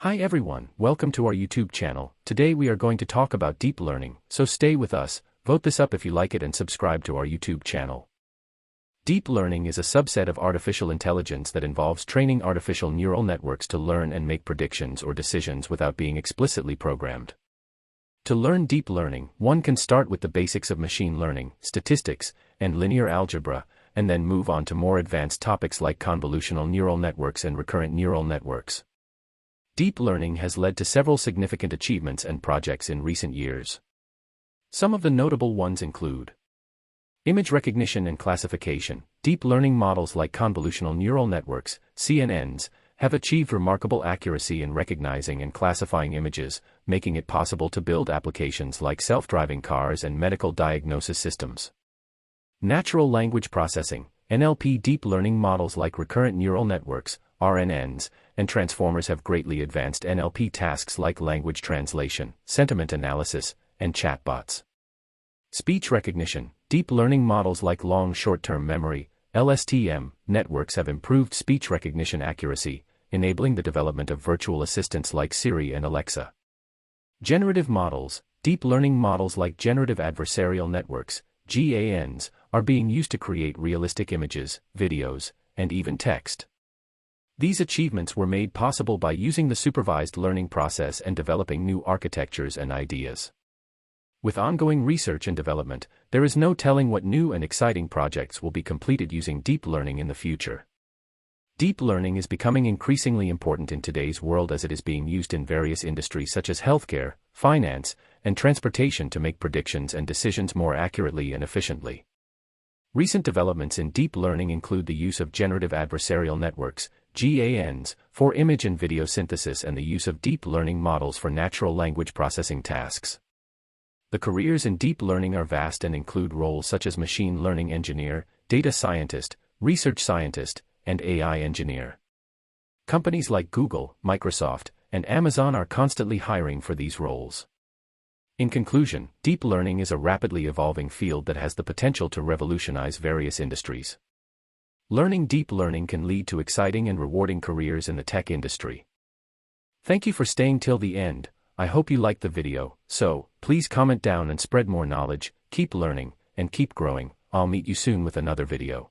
Hi everyone, welcome to our YouTube channel. Today we are going to talk about deep learning, so stay with us, vote this up if you like it and subscribe to our YouTube channel. Deep learning is a subset of artificial intelligence that involves training artificial neural networks to learn and make predictions or decisions without being explicitly programmed. To learn deep learning, one can start with the basics of machine learning, statistics, and linear algebra, and then move on to more advanced topics like convolutional neural networks and recurrent neural networks. Deep learning has led to several significant achievements and projects in recent years. Some of the notable ones include image recognition and classification. Deep learning models like convolutional neural networks, CNNs, have achieved remarkable accuracy in recognizing and classifying images, making it possible to build applications like self-driving cars and medical diagnosis systems. Natural language processing, NLP. Deep learning models like recurrent neural networks, RNNs, and transformers have greatly advanced NLP tasks like language translation, sentiment analysis, and chatbots. Speech recognition. Deep learning models like long short-term memory, LSTM, networks have improved speech recognition accuracy, enabling the development of virtual assistants like Siri and Alexa. Generative models. Deep learning models like generative adversarial networks, GANs, are being used to create realistic images, videos, and even text. These achievements were made possible by using the supervised learning process and developing new architectures and ideas. With ongoing research and development, there is no telling what new and exciting projects will be completed using deep learning in the future. Deep learning is becoming increasingly important in today's world as it is being used in various industries such as healthcare, finance, and transportation to make predictions and decisions more accurately and efficiently. Recent developments in deep learning include the use of generative adversarial networks, GANs, for image and video synthesis and the use of deep learning models for natural language processing tasks. The careers in deep learning are vast and include roles such as machine learning engineer, data scientist, research scientist, and AI engineer. Companies like Google, Microsoft, and Amazon are constantly hiring for these roles. In conclusion, deep learning is a rapidly evolving field that has the potential to revolutionize various industries. Learning deep learning can lead to exciting and rewarding careers in the tech industry. Thank you for staying till the end. I hope you liked the video, so please comment down and spread more knowledge, keep learning, and keep growing. I'll meet you soon with another video.